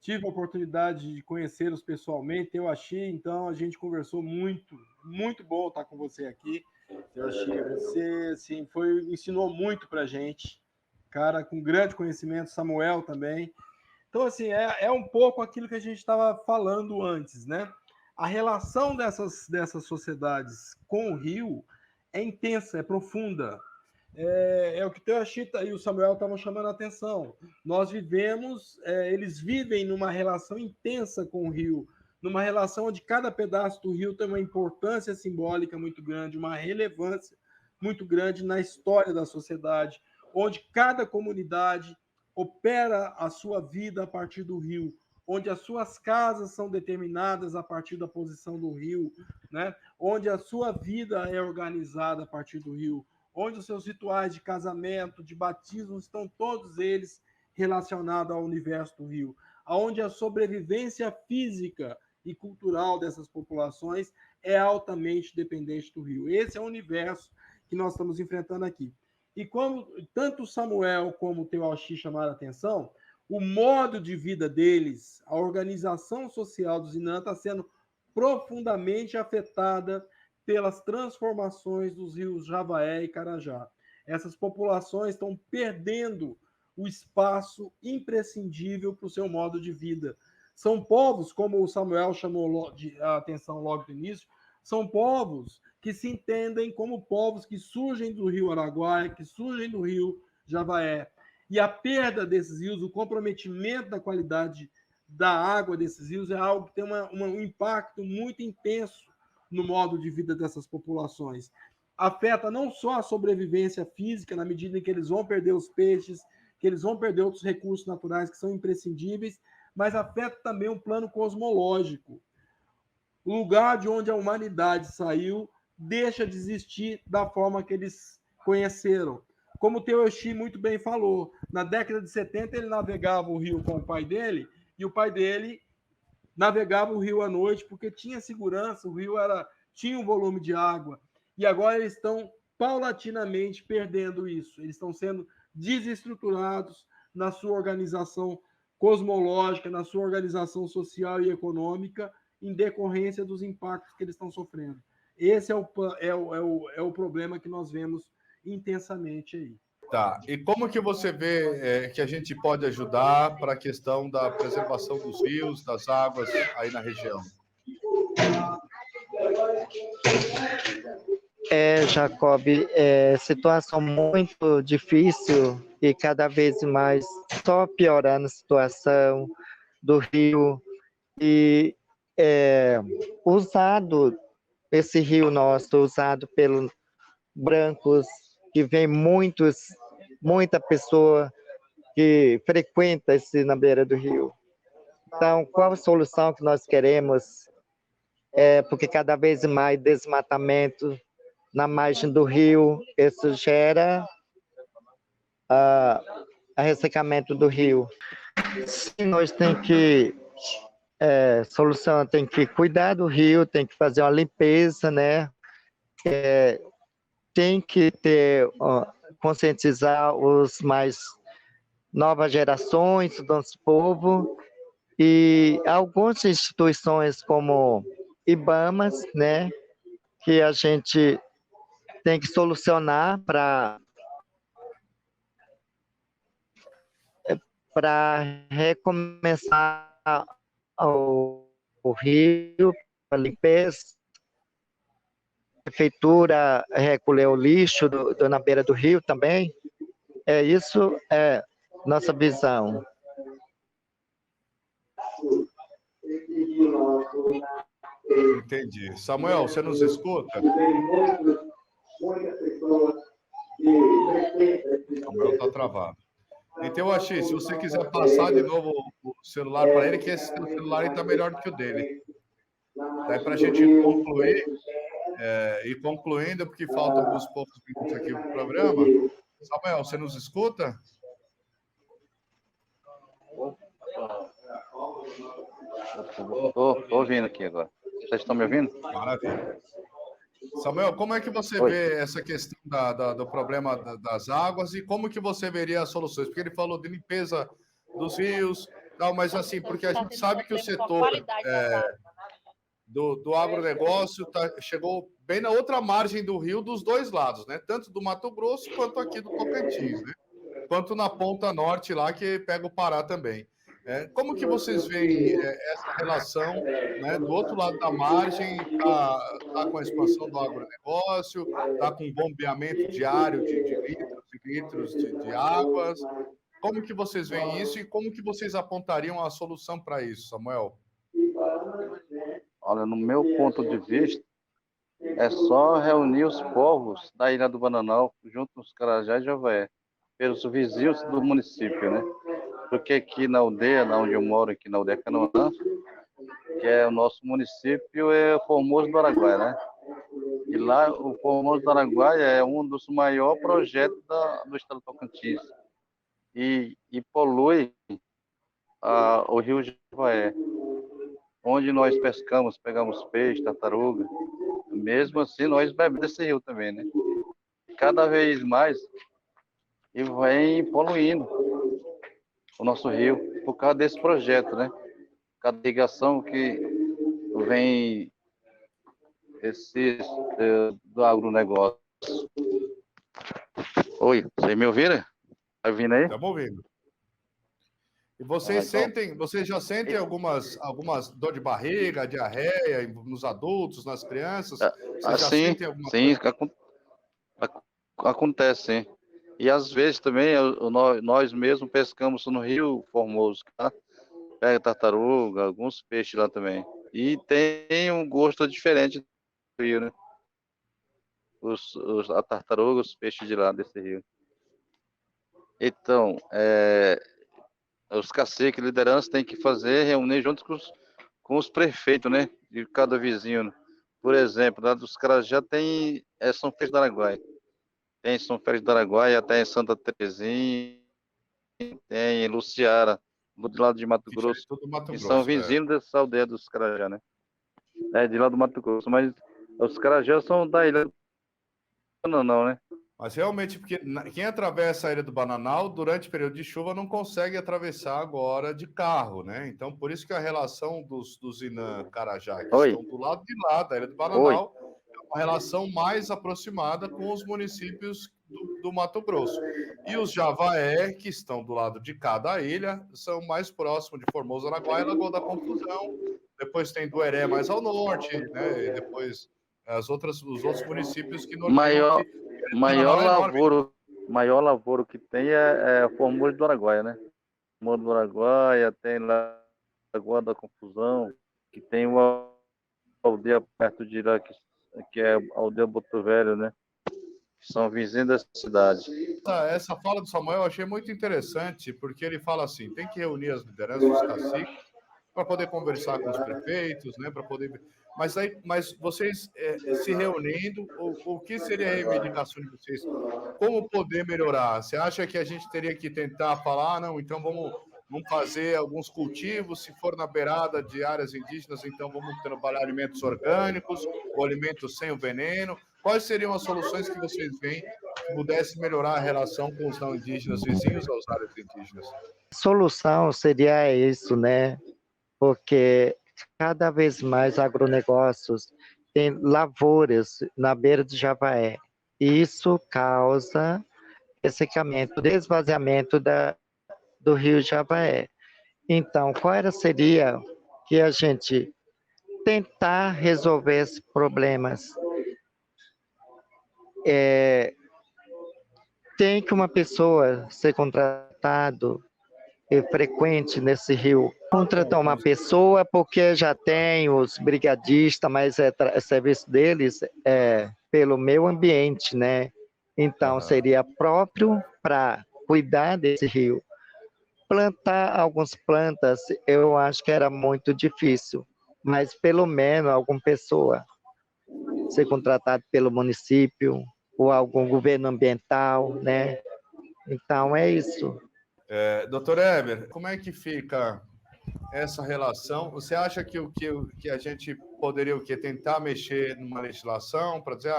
Tive a oportunidade de conhecê-los pessoalmente, Teuachi, então a gente conversou muito, muito bom estar com você aqui. Teuachi, você assim, ensinou muito para a gente, cara, com grande conhecimento, Samuel também. Então, assim, é um pouco aquilo que a gente estava falando antes, né? A relação dessas sociedades com o rio é intensa, é profunda. É o que o Teuachita e o Samuel estavam chamando a atenção. Eles vivem numa relação intensa com o rio, numa relação onde cada pedaço do rio tem uma importância simbólica muito grande, uma relevância muito grande na história da sociedade, onde cada comunidade opera a sua vida a partir do rio, onde as suas casas são determinadas a partir da posição do rio, né? Onde a sua vida é organizada a partir do rio, onde os seus rituais de casamento, de batismo, estão todos eles relacionados ao universo do rio, onde a sobrevivência física e cultural dessas populações é altamente dependente do rio. Esse é o universo que nós estamos enfrentando aqui. E como tanto Samuel como o Teuachi chamaram a atenção, o modo de vida deles, a organização social dos Inã está sendo profundamente afetada pelas transformações dos rios Javaé e Carajá. Essas populações estão perdendo o espaço imprescindível para o seu modo de vida. São povos, como o Samuel chamou a atenção logo no início, são povos que se entendem como povos que surgem do rio Araguaia, que surgem do rio Javaé. E a perda desses rios, o comprometimento da qualidade da água desses rios é algo que tem um impacto muito intenso no modo de vida dessas populações. Afeta não só a sobrevivência física, na medida em que eles vão perder os peixes, que eles vão perder outros recursos naturais que são imprescindíveis, mas afeta também um plano cosmológico. O lugar de onde a humanidade saiu deixa de existir da forma que eles conheceram. Como o Teuachi muito bem falou, na década de 70 ele navegava o rio com o pai dele, e o pai dele navegava o rio à noite porque tinha segurança, o rio tinha um volume de água. E agora eles estão paulatinamente perdendo isso. Eles estão sendo desestruturados na sua organização cosmológica, na sua organização social e econômica, em decorrência dos impactos que eles estão sofrendo. Esse é o problema que nós vemos intensamente aí. Tá. E como que você vê que a gente pode ajudar para a questão da preservação dos rios, das águas aí na região? Jacob, é situação muito difícil e cada vez mais só piorando a situação do rio. E usado, esse rio nosso, usado pelos brancos, que vem muita pessoa que frequenta na beira do rio. Então, qual a solução que nós queremos? Porque cada vez mais desmatamento na margem do rio, isso gera ressecamento do rio. Sim, nós temos que solução, tem que cuidar do rio, tem que fazer uma limpeza, né? Tem que conscientizar os mais novas gerações do nosso povo e algumas instituições como IBAMAS, né? Que a gente tem que solucionar para recomeçar o rio, a limpeza, a prefeitura recolher o lixo na beira do rio também. Isso é nossa visão. Entendi. Samuel, você nos escuta? Samuel está travado. Então, Axi, se você quiser passar de novo o celular para ele, que esse celular está melhor do que o dele. Daí para a gente concluir, e concluindo, porque faltam alguns poucos minutos aqui para o programa. Samuel, você nos escuta? Estou ouvindo aqui agora. Vocês estão me ouvindo? Maravilha. Samuel, como é que você vê essa questão do problema das águas e como que você veria as soluções? Porque ele falou de limpeza dos rios, tal, mas assim, porque a gente sabe que o setor do agronegócio chegou bem na outra margem do rio, dos dois lados, né? Tanto do Mato Grosso quanto aqui do Tocantins, né? Quanto na ponta norte lá, que pega o Pará também. Como que vocês veem essa relação, né, do outro lado da margem, tá com a expansão do agronegócio, está com bombeamento diário de litros e litros de águas? Como que vocês veem isso e como que vocês apontariam a solução para isso, Samuel? Olha, no meu ponto de vista, é só reunir os povos da Ilha do Bananal, junto com os Carajá e Javaé, pelos vizinhos do município, né? Porque aqui na aldeia, onde eu moro, aqui na aldeia Canoã, que é o nosso município, é Formoso do Araguaia, né? E lá, o Formoso do Araguaia é um dos maiores projetos do estado do Tocantins. E polui o rio Javaé, onde nós pescamos, pegamos peixe, tartaruga. Mesmo assim, nós bebemos desse rio também, né? Cada vez mais, e vem poluindo o nosso rio, por causa desse projeto, né? Cada irrigação que vem do agronegócio. Oi, vocês me ouviram? Tá ouvindo aí? Estamos ouvindo. E vocês já sentem algumas dor de barriga, diarreia nos adultos, nas crianças? Vocês já sentem alguma coisa? Acontece, sim. E às vezes também nós mesmos pescamos no Rio Formoso, tá? Pega tartaruga, alguns peixes lá também. E tem um gosto diferente do rio, né? A tartaruga, os peixes de lá desse rio. Então, os caciques, lideranças, têm que reunir junto com os prefeitos, né? De cada vizinho. Por exemplo, lá dos Carajá tem São Félix do Araguaia. Tem São Félix do Araguaia, tem Santa Terezinha, tem Luciara, do lado de Mato Grosso. Que são vizinhos dessa aldeia dos Carajá, né? De lá do Mato Grosso. Mas os Carajá são da ilha do Bananal, né? Mas realmente, porque quem atravessa a Ilha do Bananal durante o período de chuva não consegue atravessar agora de carro, né? Então, por isso que a relação dos Inã Carajá, que estão do lado de lá da Ilha do Bananal, é uma relação mais aproximada com os municípios do Mato Grosso. E os Javaé, que estão do lado de cada ilha, são mais próximos de Formoso, Araguaia e Lagoa da Confusão. Depois tem Dueré mais ao norte, né? E depois os outros municípios que Maior, normalmente... maior lavouro que tem é o Formoso do Araguaia, né? Formoso do Araguaia, tem lá Lagoa da Confusão, que tem uma aldeia perto de lá, que é a aldeia Boto Velho, né? Que são vizinhos dessa cidade. Essa fala do Samuel eu achei muito interessante, porque ele fala assim, tem que reunir as lideranças, os caciques, para poder conversar com os prefeitos, né? Para poder... Mas vocês se reunindo, o que seria a reivindicação de vocês? Como poder melhorar? Você acha que a gente teria que tentar falar, não, então vamos fazer alguns cultivos, se for na beirada de áreas indígenas, então vamos trabalhar alimentos orgânicos, ou alimentos sem o veneno? Quais seriam as soluções que vocês veem que pudesse melhorar a relação com os não indígenas vizinhos às áreas indígenas? A solução seria isso, né? Porque cada vez mais agronegócios têm lavouras na beira do Javaé. E isso causa ressecamento, desvaziamento do rio Javaé. Então, seria que a gente tentar resolver esses problemas? Tem que uma pessoa ser contratado frequente nesse rio. Contratar uma pessoa porque já tem os brigadistas, mas serviço deles pelo meio ambiente, né? Então, seria próprio para cuidar desse rio. Plantar algumas plantas, eu acho que era muito difícil, mas pelo menos alguma pessoa ser contratado pelo município ou algum governo ambiental, né? Então, é isso. Doutor Heber, como é que fica essa relação? Você acha que a gente poderia tentar mexer numa legislação para dizer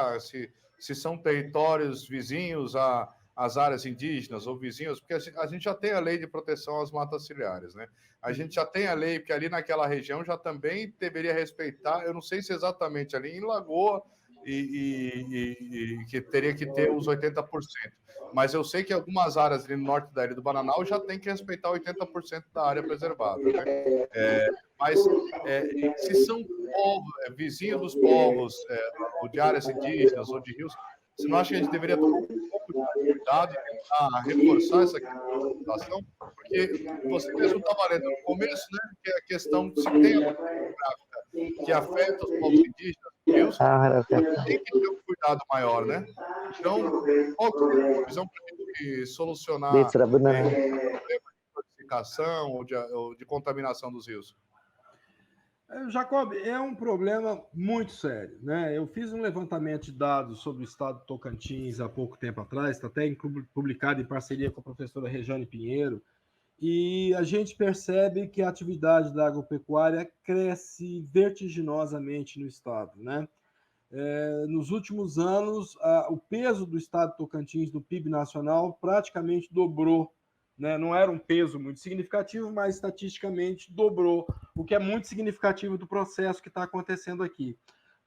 se são territórios vizinhos às áreas indígenas ou vizinhos, porque a gente já tem a lei de proteção às matas ciliares, né? A gente já tem a lei, porque ali naquela região já também deveria respeitar, eu não sei se exatamente ali em Lagoa, e que teria que ter os 80%. Mas eu sei que algumas áreas ali no norte da Ilha do Bananal já tem que respeitar 80% da área preservada, né? Mas se são vizinhos dos povos, ou de áreas indígenas, ou de rios, você não acha que a gente deveria tomar um pouco de cuidado e tentar reforçar essa situação? Porque você mesmo estava lendo no começo, né, que é a questão de se tem a geográfica que afeta os povos indígenas, rios, tem que ter um cuidado maior, né? Então, qual que é a visão para a gente solucionar o problema de purificação ou de contaminação dos rios? Jacob, é um problema muito sério, né? Eu fiz um levantamento de dados sobre o estado do Tocantins há pouco tempo atrás, está até publicado em parceria com a professora Rejane Pinheiro, e a gente percebe que a atividade da agropecuária cresce vertiginosamente no estado, né? Nos últimos anos, o peso do estado do Tocantins no PIB nacional praticamente dobrou, né? Não era um peso muito significativo, mas estatisticamente dobrou, o que é muito significativo do processo que está acontecendo aqui.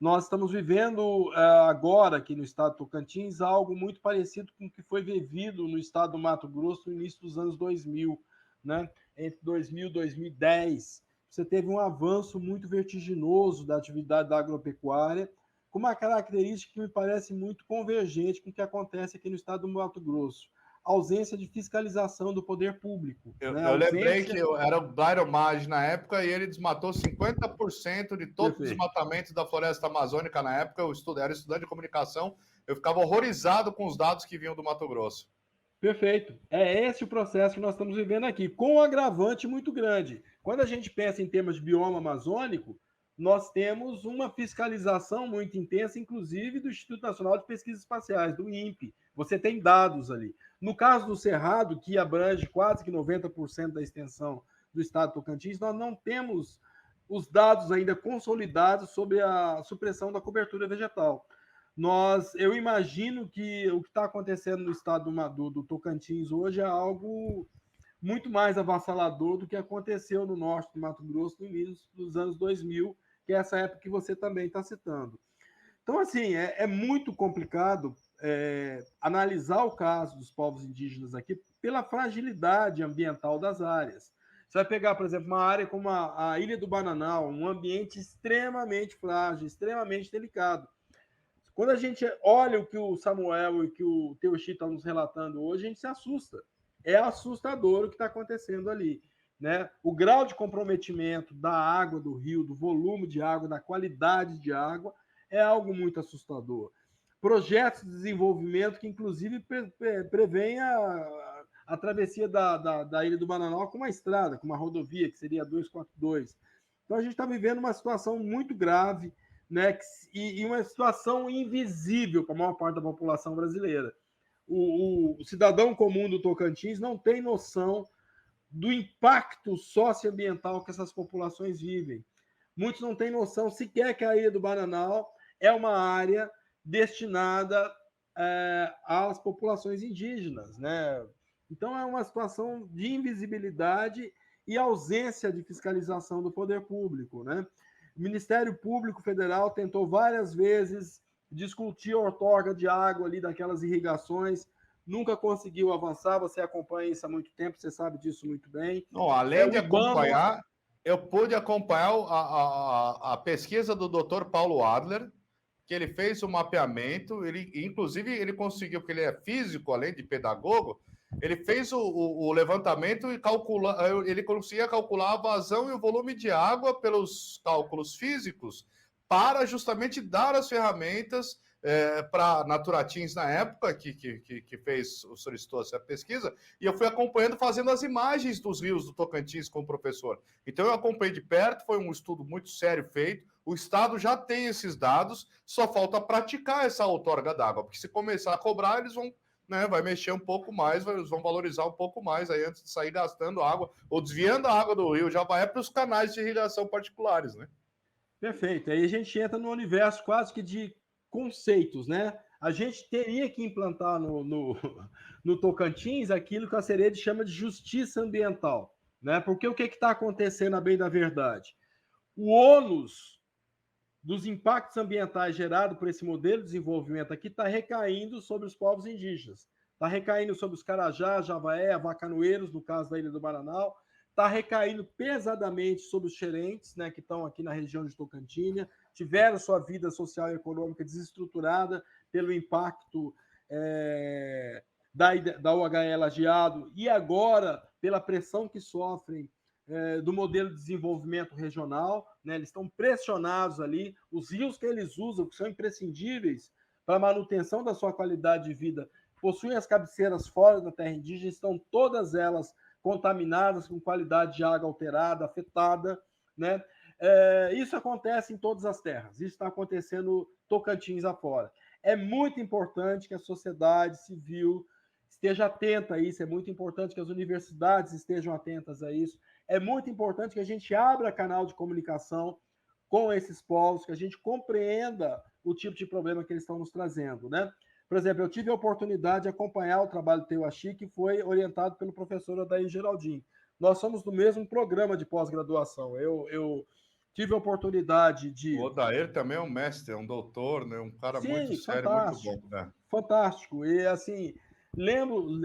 Nós estamos vivendo agora, aqui no estado do Tocantins, algo muito parecido com o que foi vivido no estado do Mato Grosso no início dos anos 2000, né? Entre 2000 e 2010, você teve um avanço muito vertiginoso da atividade da agropecuária, com uma característica que me parece muito convergente com o que acontece aqui no estado do Mato Grosso. Ausência de fiscalização do poder público. Eu lembrei que era o Blairo Maggi na época e ele desmatou 50% de todo o desmatamento da floresta amazônica na época. Eu era estudante de comunicação, eu ficava horrorizado com os dados que vinham do Mato Grosso. Perfeito. É esse o processo que nós estamos vivendo aqui, com um agravante muito grande. Quando a gente pensa em termos de bioma amazônico, nós temos uma fiscalização muito intensa, inclusive do Instituto Nacional de Pesquisas Espaciais, do INPE. Você tem dados ali. No caso do Cerrado, que abrange quase que 90% da extensão do estado do Tocantins, nós não temos os dados ainda consolidados sobre a supressão da cobertura vegetal. Eu imagino que o que está acontecendo no estado do Tocantins hoje é algo muito mais avassalador do que aconteceu no norte do Mato Grosso no início dos anos 2000, que é essa época que você também está citando. Então, assim, é muito complicado analisar o caso dos povos indígenas aqui pela fragilidade ambiental das áreas. Você vai pegar, por exemplo, uma área como a Ilha do Bananal, um ambiente extremamente frágil, extremamente delicado. Quando a gente olha o que o Samuel e que o Teuxi estão nos relatando hoje, a gente se assusta. É assustador o que está acontecendo ali. Né? O grau de comprometimento da água do rio, do volume de água, da qualidade de água, é algo muito assustador. Projetos de desenvolvimento que, inclusive, prevêem a travessia da Ilha do Bananal com uma estrada, com uma rodovia, que seria a 242. Então, a gente está vivendo uma situação muito grave, né? E uma situação invisível para a maior parte da população brasileira. O cidadão comum do Tocantins não tem noção do impacto socioambiental que essas populações vivem. Muitos não têm noção sequer que a Ilha do Bananal é uma área destinada às populações indígenas, né? Então é uma situação de invisibilidade e ausência de fiscalização do poder público, né? O Ministério Público Federal tentou várias vezes discutir a outorga de água ali daquelas irrigações, nunca conseguiu avançar. Você acompanha isso há muito tempo, você sabe disso muito bem. Não, além de acompanhar, eu pude acompanhar a pesquisa do Dr. Paulo Adler, que ele fez o mapeamento, inclusive ele conseguiu, porque ele é físico, além de pedagogo, ele fez o levantamento e ele conseguia calcular a vazão e o volume de água pelos cálculos físicos para justamente dar as ferramentas para a Naturatins na época, que solicitou essa pesquisa, e eu fui acompanhando, fazendo as imagens dos rios do Tocantins com o professor. Então eu acompanhei de perto, foi um estudo muito sério feito, o Estado já tem esses dados, só falta praticar essa outorga d'água, porque se começar a cobrar, eles vão, né, vai mexer um pouco mais, eles vão valorizar um pouco mais aí antes de sair gastando água, ou desviando a água do rio, já vai para os canais de irrigação particulares, né? Perfeito. Aí a gente entra no universo quase que de conceitos, né? A gente teria que implantar no Tocantins aquilo que a Serede chama de justiça ambiental, né? Porque o que está acontecendo, a bem da verdade? O ônus dos impactos ambientais gerados por esse modelo de desenvolvimento aqui está recaindo sobre os povos indígenas. Está recaindo sobre os Carajá, Javaé, Avacanoeiros, no caso da Ilha do Bananal, está recaindo pesadamente sobre os xerentes, né, que estão aqui na região de Tocantinha, tiveram sua vida social e econômica desestruturada pelo impacto da UHE Lajeado e agora pela pressão que sofrem do modelo de desenvolvimento regional, né? Eles estão pressionados ali, os rios que eles usam, que são imprescindíveis para a manutenção da sua qualidade de vida, possuem as cabeceiras fora da terra indígena, estão todas elas contaminadas, com qualidade de água alterada, afetada, né? Isso acontece em todas as terras, isso está acontecendo Tocantins afora. É muito importante que a sociedade civil esteja atenta a isso, é muito importante que as universidades estejam atentas a isso, é muito importante que a gente abra canal de comunicação com esses povos, que a gente compreenda o tipo de problema que eles estão nos trazendo, né? Por exemplo, eu tive a oportunidade de acompanhar o trabalho do Teuaxi, que foi orientado pelo professor Odair Geraldinho. Nós somos do mesmo programa de pós-graduação. Eu tive a oportunidade de... O Odair também é um mestre, é um doutor, né? Um cara muito sério, muito bom. Né? Fantástico. E, assim, lembro,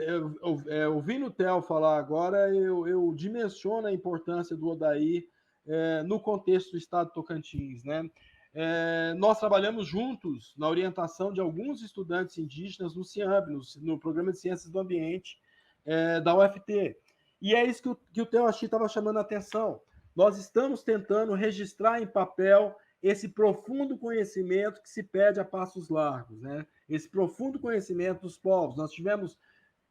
ouvindo o Theo falar agora, eu dimensiono a importância do Odair no contexto do estado de Tocantins, né? Nós trabalhamos juntos na orientação de alguns estudantes indígenas no CIAMB, no Programa de Ciências do Ambiente da UFT. E é isso que o Teuaxi estava chamando a atenção. Nós estamos tentando registrar em papel esse profundo conhecimento que se pede a passos largos, né? Esse profundo conhecimento dos povos. Nós tivemos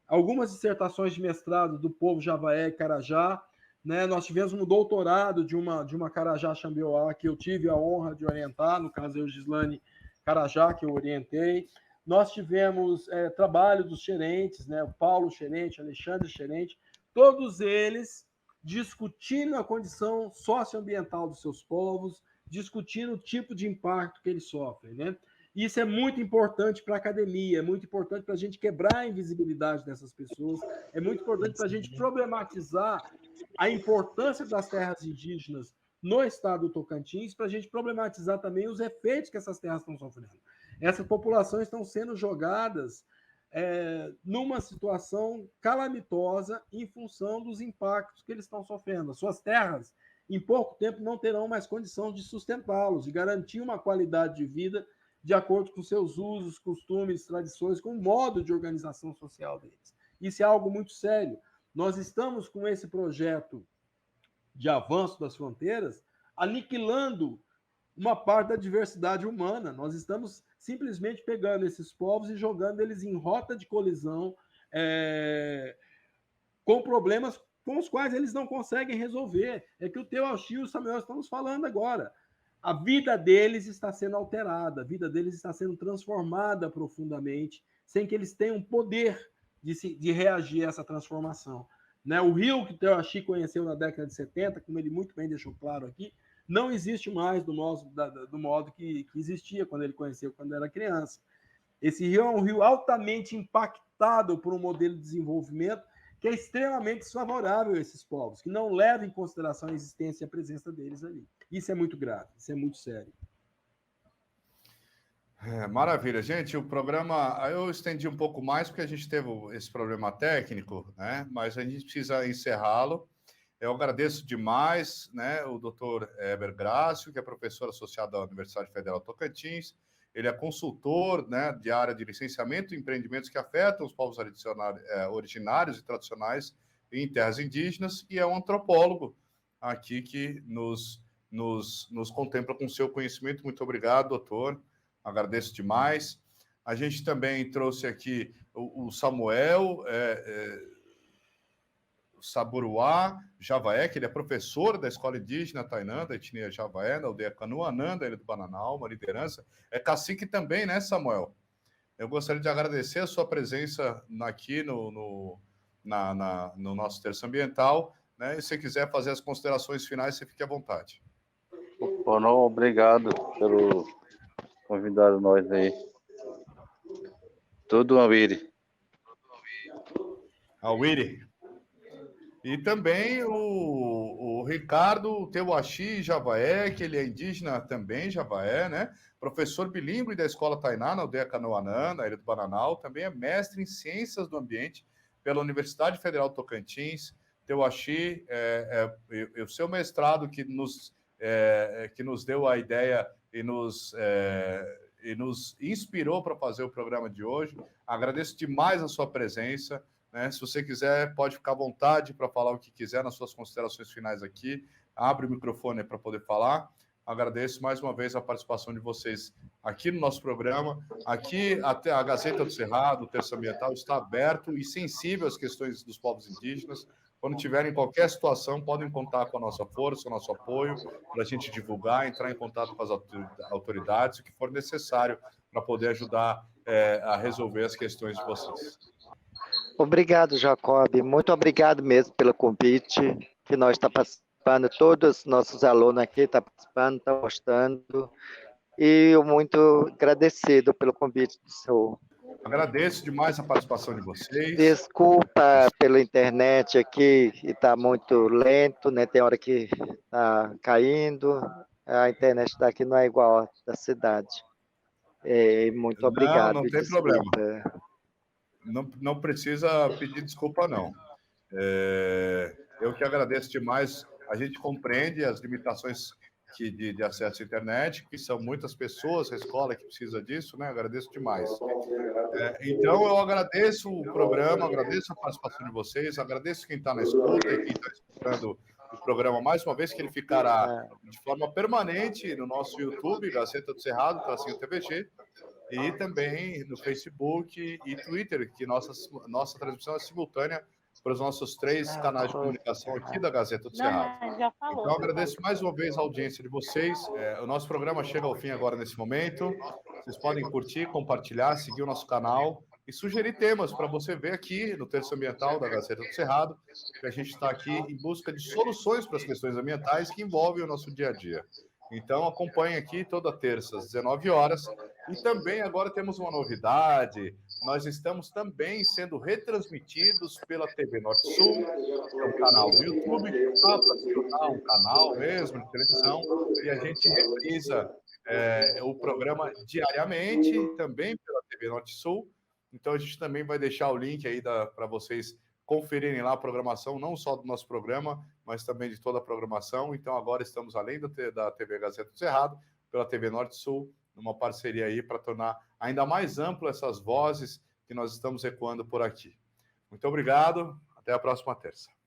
algumas dissertações de mestrado do povo Javaé e Carajá, né? Nós tivemos um doutorado de uma Carajá Xambioá, que eu tive a honra de orientar, no caso eu, Gislane Carajá, que eu orientei. Nós tivemos trabalho dos xerentes, né? O Paulo Xerente, Alexandre Xerente, todos eles discutindo a condição socioambiental dos seus povos, discutindo o tipo de impacto que eles sofrem, né? Isso é muito importante para a academia, é muito importante para a gente quebrar a invisibilidade dessas pessoas, é muito importante para a gente problematizar a importância das terras indígenas no estado do Tocantins, para a gente problematizar também os efeitos que essas terras estão sofrendo. Essas populações estão sendo jogadas numa situação calamitosa em função dos impactos que eles estão sofrendo. As suas terras, em pouco tempo, não terão mais condição de sustentá-los, de garantir uma qualidade de vida de acordo com seus usos, costumes, tradições, com o modo de organização social deles. Isso é algo muito sério. Nós estamos com esse projeto de avanço das fronteiras aniquilando uma parte da diversidade humana. Nós estamos simplesmente pegando esses povos e jogando eles em rota de colisão com problemas com os quais eles não conseguem resolver. É que o Teo Axi e o Samuel estamos falando agora. A vida deles está sendo alterada, a vida deles está sendo transformada profundamente, sem que eles tenham poder de reagir a essa transformação. Né? O Rio que o Teo Axi conheceu na década de 70, como ele muito bem deixou claro aqui, não existe mais do modo que existia quando ele conheceu, quando era criança. Esse rio é um rio altamente impactado por um modelo de desenvolvimento que é extremamente desfavorável a esses povos, que não leva em consideração a existência e a presença deles ali. Isso é muito grave, isso é muito sério. Maravilha, gente. O programa eu estendi um pouco mais porque a gente teve esse problema técnico, né? Mas a gente precisa encerrá-lo. Eu agradeço demais, né, o doutor Heber Grácio, que é professor associado da Universidade Federal Tocantins. Ele é consultor, né, de área de licenciamento e empreendimentos que afetam os povos originários e tradicionais em terras indígenas e é um antropólogo aqui que nos contempla com seu conhecimento. Muito obrigado, doutor. Agradeço demais. A gente também trouxe aqui o Samuel Saburuá Javaé, que ele é professor da Escola Indígena Tainã, da etnia Javaé, da aldeia Canoanã, da Ilha do Bananal, uma liderança. É cacique também, né, Samuel? Eu gostaria de agradecer a sua presença aqui no nosso terço ambiental, né? E se você quiser fazer as considerações finais, você fique à vontade. Bom, não, obrigado pelo convidar nós aí. Tudo Awiri. Awiri. E também o Ricardo Teo Axi Javaé, que ele é indígena também, Javaé, né? Professor bilíngue da Escola Tainá, na aldeia Canoanã, na Ilha do Bananal. Também é mestre em Ciências do Ambiente pela Universidade Federal Tocantins. Teo Axi, o seu mestrado que nos deu a ideia e nos inspirou para fazer o programa de hoje. Agradeço demais a sua presença. Né? Se você quiser, pode ficar à vontade para falar o que quiser nas suas considerações finais aqui. Abre o microfone para poder falar. Agradeço mais uma vez a participação de vocês aqui no nosso programa. Aqui, até a Gazeta do Cerrado, o Terço Ambiental, está aberto e sensível às questões dos povos indígenas. Quando tiverem qualquer situação, podem contar com a nossa força, o nosso apoio, para a gente divulgar, entrar em contato com as autoridades, o que for necessário para poder ajudar a resolver as questões de vocês. Obrigado, Jacob. Muito obrigado mesmo pelo convite que nós estamos participando. Todos os nossos alunos aqui estão participando, estão gostando. E eu muito agradecido pelo convite do senhor. Agradeço demais a participação de vocês. Desculpa pela internet aqui, está muito lento, né? Tem hora que está caindo. A internet daqui não é igual a da cidade. Muito obrigado. Não tem problema. Não precisa pedir desculpa, não. Eu que agradeço demais. A gente compreende as limitações de acesso à internet, que são muitas pessoas, a escola que precisa disso, né? Agradeço demais. Então, eu agradeço o programa, agradeço a participação de vocês, agradeço quem está na escuta e quem está escutando o programa mais uma vez, que ele ficará de forma permanente no nosso YouTube, Gazeta do Cerrado, Tracinho TVG, e também no Facebook e Twitter, que nossa transmissão é simultânea para os nossos 3 canais de comunicação aqui da Gazeta do Cerrado. Então, agradeço mais uma vez a audiência de vocês. O nosso programa chega ao fim agora, nesse momento. Vocês podem curtir, compartilhar, seguir o nosso canal e sugerir temas para você ver aqui no Terço Ambiental da Gazeta do Cerrado, que a gente está aqui em busca de soluções para as questões ambientais que envolvem o nosso dia a dia. Então, acompanhe aqui toda terça, às 19 horas. E também agora temos uma novidade. Nós estamos também sendo retransmitidos pela TV Norte Sul, que é um canal do YouTube, que está para se tornar um canal mesmo de televisão. E a gente reprisa o programa diariamente, também pela TV Norte Sul. Então, a gente também vai deixar o link aí para vocês conferirem lá a programação, não só do nosso programa, mas também de toda a programação. Então, agora estamos além da TV Gazeta do Cerrado, pela TV Norte Sul, numa parceria aí para tornar ainda mais amplo essas vozes que nós estamos ecoando por aqui. Muito obrigado, até a próxima terça.